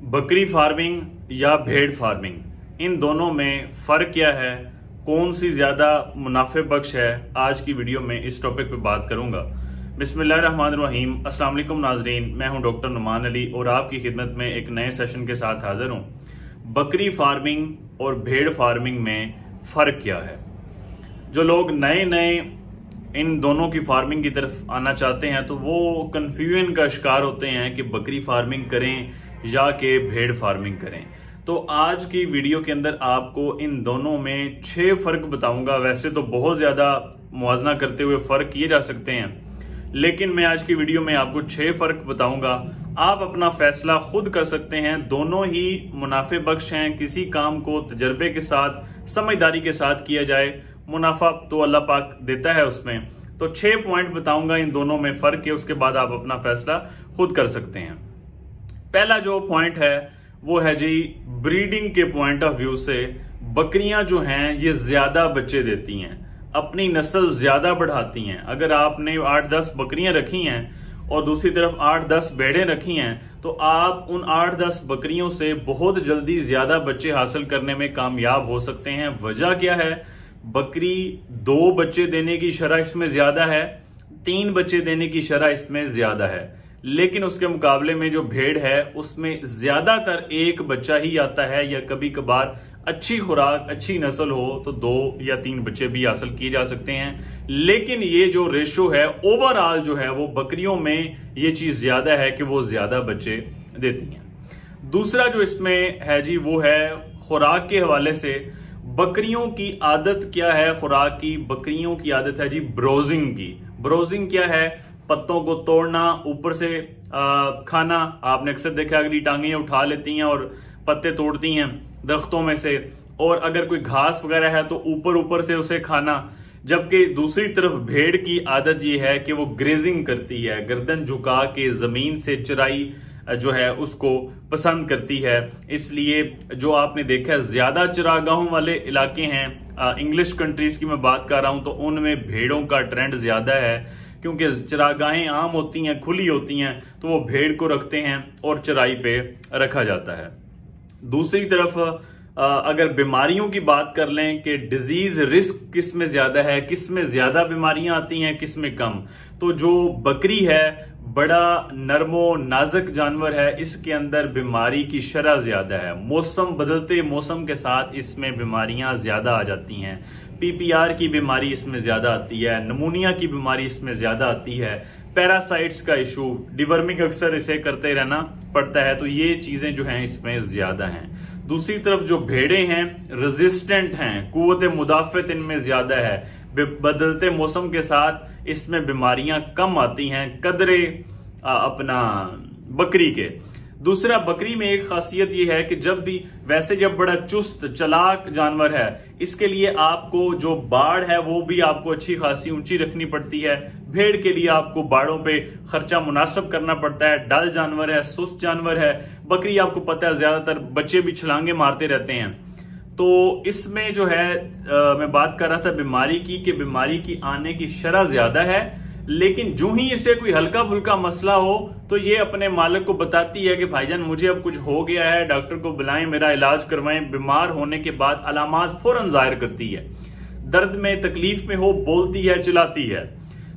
बकरी फार्मिंग या भेड़ फार्मिंग, इन दोनों में फ़र्क क्या है, कौन सी ज़्यादा मुनाफे बख्श है, आज की वीडियो में इस टॉपिक पे बात करूंगा। बिस्मिल्लाहिर्रहमानिर्रहीम। अस्सलाम वालेकुम नाजरीन, मैं हूं डॉक्टर नुमान अली और आपकी खिदमत में एक नए सेशन के साथ हाजिर हूं। बकरी फार्मिंग और भेड़ फार्मिंग में फ़र्क क्या है? जो लोग नए इन दोनों की फार्मिंग की तरफ आना चाहते हैं तो वो कंफ्यूजन का शिकार होते हैं कि बकरी फार्मिंग करें या कि भेड़ फार्मिंग करें। तो आज की वीडियो के अंदर आपको इन दोनों में 6 फर्क बताऊंगा। वैसे तो बहुत ज्यादा मुवाजना करते हुए फर्क किए जा सकते हैं, लेकिन मैं आज की वीडियो में आपको 6 फर्क बताऊंगा। आप अपना फैसला खुद कर सकते हैं। दोनों ही मुनाफे बख्श हैं। किसी काम को तजर्बे के साथ, समझदारी के साथ किया जाए, मुनाफा तो अल्लाह पाक देता है उसमें। तो 6 पॉइंट बताऊंगा, इन दोनों में फर्क है, उसके बाद आप अपना फैसला खुद कर सकते हैं। पहला जो पॉइंट है वो है जी, ब्रीडिंग के पॉइंट ऑफ व्यू से बकरियां जो हैं ये ज्यादा बच्चे देती हैं, अपनी नस्ल ज्यादा बढ़ाती हैं। अगर आपने 8-10 बकरियां रखी हैं और दूसरी तरफ 8-10 भेड़ें रखी हैं तो आप उन 8-10 बकरियों से बहुत जल्दी ज्यादा बच्चे हासिल करने में कामयाब हो सकते हैं। वजह क्या है? बकरी 2 बच्चे देने की शरह इसमें ज्यादा है, 3 बच्चे देने की शरह इसमें ज्यादा है, लेकिन उसके मुकाबले में जो भेड़ है उसमें ज्यादातर 1 बच्चा ही आता है, या कभी कभार अच्छी खुराक, अच्छी नस्ल हो तो 2 या 3 बच्चे भी हासिल किए जा सकते हैं। लेकिन ये जो रेशो है ओवरऑल जो है वो बकरियों में ये चीज ज्यादा है कि वो ज्यादा बच्चे देती हैं। दूसरा जो इसमें है जी वो है खुराक के हवाले से। बकरियों की आदत क्या है खुराक की? बकरियों की आदत है जी ब्रोजिंग की। ब्रोजिंग क्या है? पत्तों को तोड़ना, ऊपर से खाना। आपने अक्सर देखा अगली टांगें उठा लेती हैं और पत्ते तोड़ती हैं दरख्तों में से, और अगर कोई घास वगैरह है तो ऊपर से उसे खाना। जबकि दूसरी तरफ भेड़ की आदत ये है कि वो ग्रेजिंग करती है, गर्दन झुका के जमीन से चराई जो है उसको पसंद करती है। इसलिए जो आपने देखा है ज्यादा चरागाहों वाले इलाके हैं, इंग्लिश कंट्रीज की मैं बात कर रहा हूं, तो उनमें भेड़ों का ट्रेंड ज्यादा है, क्योंकि चरागाहें आम होती हैं, खुली होती हैं, तो वो भेड़ को रखते हैं और चराई पे रखा जाता है। दूसरी तरफ अगर बीमारियों की बात कर लें कि डिजीज रिस्क किस में ज्यादा है, किस में ज्यादा बीमारियां आती हैं, किस में कम, तो जो बकरी है बड़ा नरमो नाजुक जानवर है, इसके अंदर बीमारी की शरह ज्यादा है। बदलते मौसम के साथ इसमें बीमारियां ज्यादा आ जाती हैं। पीपीआर की बीमारी इसमें ज्यादा आती है, नमूनिया की बीमारी इसमें ज्यादा आती है, पैरासाइट्स का इशू, डिवर्मिंग अक्सर इसे करते रहना पड़ता है। तो ये चीजें जो हैं इसमें ज्यादा हैं। दूसरी तरफ जो भेड़े हैं रेजिस्टेंट हैं, कुव्वत मुदाफत इनमें ज्यादा है। बदलते मौसम के साथ इसमें बीमारियां कम आती हैं कदरे अपना बकरी के। दूसरा, बकरी में एक खासियत यह है कि जब बड़ा चुस्त चालाक जानवर है, इसके लिए आपको जो बाड़ है वो भी आपको अच्छी खासी ऊंची रखनी पड़ती है। भेड़ के लिए आपको बाड़ों पे खर्चा मुनासिब करना पड़ता है। डल जानवर है, सुस्त जानवर है। बकरी आपको पता है ज्यादातर बच्चे भी छलांगे मारते रहते हैं। तो इसमें जो है मैं बात कर रहा था बीमारी की, कि बीमारी की आने की शरह ज्यादा है, लेकिन जो ही इसे कोई हल्का फुल्का मसला हो तो ये अपने मालिक को बताती है कि भाईजान मुझे अब कुछ हो गया है, डॉक्टर को बुलाएं, मेरा इलाज करवाएं। बीमार होने के बाद अलामात फौरन जाहिर करती है, दर्द में तकलीफ में हो बोलती है, चिल्लाती है।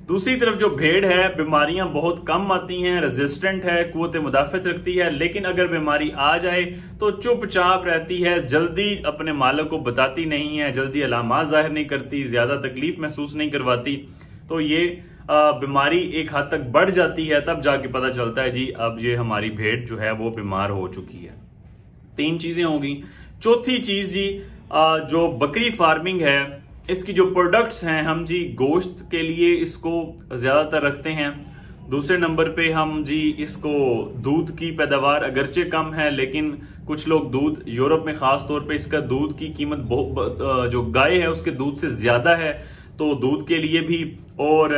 दूसरी तरफ जो भेड़ है बीमारियां बहुत कम आती हैं, रेजिस्टेंट है, कुव्वत मुदाफत रखती है, लेकिन अगर बीमारी आ जाए तो चुपचाप रहती है, जल्दी अपने मालिक को बताती नहीं है, जल्दी अलामात जाहिर नहीं करती, ज्यादा तकलीफ महसूस नहीं करवाती। तो ये बीमारी एक हद तक बढ़ जाती है, तब जाके पता चलता है जी अब ये हमारी भेड़ जो है वो बीमार हो चुकी है। 3 चीजें होंगी। चौथी चीज जी, जो बकरी फार्मिंग है इसकी जो प्रोडक्ट्स हैं, हम जी गोश्त के लिए इसको ज्यादातर रखते हैं। दूसरे नंबर पे हम जी इसको दूध की पैदावार अगरचे कम है, लेकिन कुछ लोग दूध, यूरोप में खास तौर पे इसका दूध की कीमत जो गाय है उसके दूध से ज्यादा है, तो दूध के लिए भी। और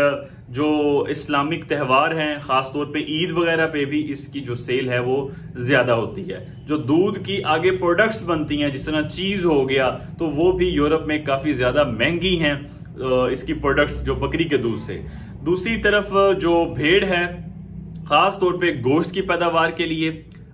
जो इस्लामिक त्यौहार हैं खास तौर पे ईद वगैरह पे भी इसकी जो सेल है वो ज्यादा होती है। जो दूध की आगे प्रोडक्ट्स बनती हैं जिस तरह चीज हो गया, तो वो भी यूरोप में काफी ज्यादा महंगी हैं इसकी प्रोडक्ट्स जो बकरी के दूध से। दूसरी तरफ जो भेड़ है खास तौर पे गोश्त की पैदावार के लिए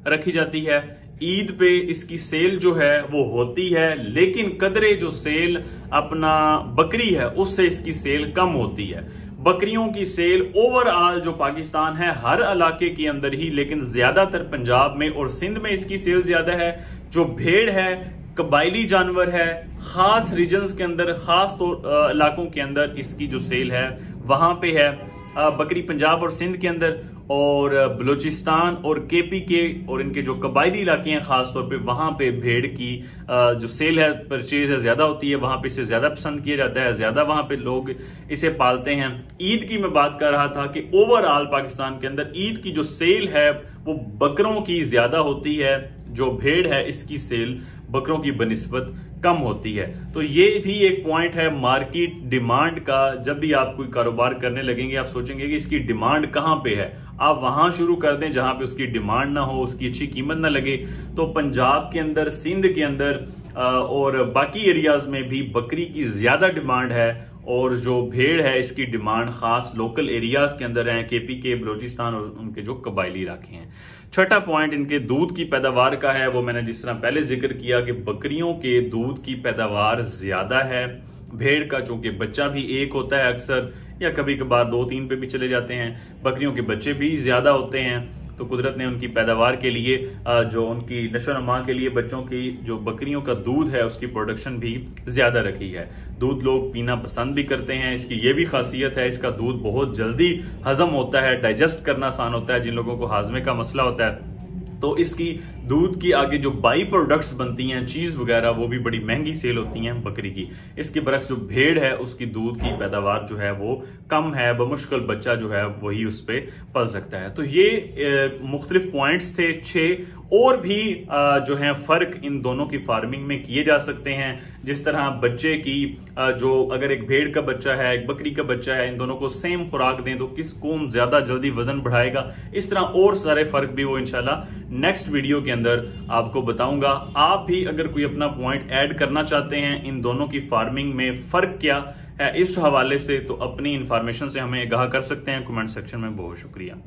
रखी जाती है। ईद पे इसकी सेल जो है वो होती है, लेकिन कदरे जो सेल अपना बकरी है उससे इसकी सेल कम होती है। बकरियों की सेल ओवरऑल जो पाकिस्तान है हर इलाके के अंदर ही, लेकिन ज्यादातर पंजाब में और सिंध में इसकी सेल ज्यादा है। जो भेड़ है कबायली जानवर है, खास रीजन्स के अंदर, खास इलाकों के अंदर इसकी जो सेल है वहां पे है। बकरी पंजाब और सिंध के अंदर और बलूचिस्तान और केपी के और इनके जो कबायली इलाके हैं खास तौर पे वहां पे भेड़ की जो सेल है, परचेज है, ज्यादा होती है। वहां पे इसे ज्यादा पसंद किया जाता है, ज्यादा वहां पे लोग इसे पालते हैं। ईद की मैं बात कर रहा था कि ओवरऑल पाकिस्तान के अंदर ईद की जो सेल है वो बकरों की ज्यादा होती है, जो भेड़ है इसकी सेल बकरों की बनिस्बत कम होती है। तो ये भी एक पॉइंट है मार्केट डिमांड का। जब भी आप कोई कारोबार करने लगेंगे आप सोचेंगे कि इसकी डिमांड कहां पे है, आप वहां शुरू कर दें जहां पे उसकी डिमांड ना हो, उसकी अच्छी कीमत ना लगे। तो पंजाब के अंदर, सिंध के अंदर और बाकी एरियाज में भी बकरी की ज्यादा डिमांड है, और जो भेड़ है इसकी डिमांड खास लोकल एरियाज के अंदर है, केपी के, बलूचिस्तान और उनके जो कबायली इलाके हैं। छठा पॉइंट इनके दूध की पैदावार का है। वो मैंने जिस तरह पहले जिक्र किया कि बकरियों के दूध की पैदावार ज्यादा है। भेड़ का चूंकि बच्चा भी एक होता है अक्सर, या कभी कभार 2-3 पे भी चले जाते हैं, बकरियों के बच्चे भी ज्यादा होते हैं। तो कुदरत ने उनकी पैदावार के लिए, जो उनकी नशोनुमा के लिए बच्चों की जो बकरियों का दूध है उसकी प्रोडक्शन भी ज्यादा रखी है। दूध लोग पीना पसंद भी करते हैं। इसकी ये भी खासियत है, इसका दूध बहुत जल्दी हजम होता है, डाइजेस्ट करना आसान होता है जिन लोगों को हाजमे का मसला होता है। तो इसकी दूध की आगे जो बाई प्रोडक्ट्स बनती हैं, चीज वगैरह, वो भी बड़ी महंगी सेल होती हैं बकरी की। इसके बरक्स जो भेड़ है उसकी दूध की पैदावार जो है वो कम है, बमुश्किल बच्चा जो है वही उस पर पल सकता है। तो ये मुख्तलिफ पॉइंट्स थे 6 और भी जो है फर्क इन दोनों की फार्मिंग में किए जा सकते हैं। जिस तरह बच्चे की जो अगर एक भेड़ का बच्चा है, एक बकरी का बच्चा है, इन दोनों को सेम खुराक दें तो किस कौन ज्यादा जल्दी वजन बढ़ाएगा, इस तरह और सारे फर्क भी वो इंशाल्लाह नेक्स्ट वीडियो के अंदर आपको बताऊंगा। आप भी अगर कोई अपना पॉइंट ऐड करना चाहते हैं इन दोनों की फार्मिंग में फर्क क्या है इस हवाले से, तो अपनी इंफॉर्मेशन से हमें आगाह कर सकते हैं कमेंट सेक्शन में। बहुत शुक्रिया।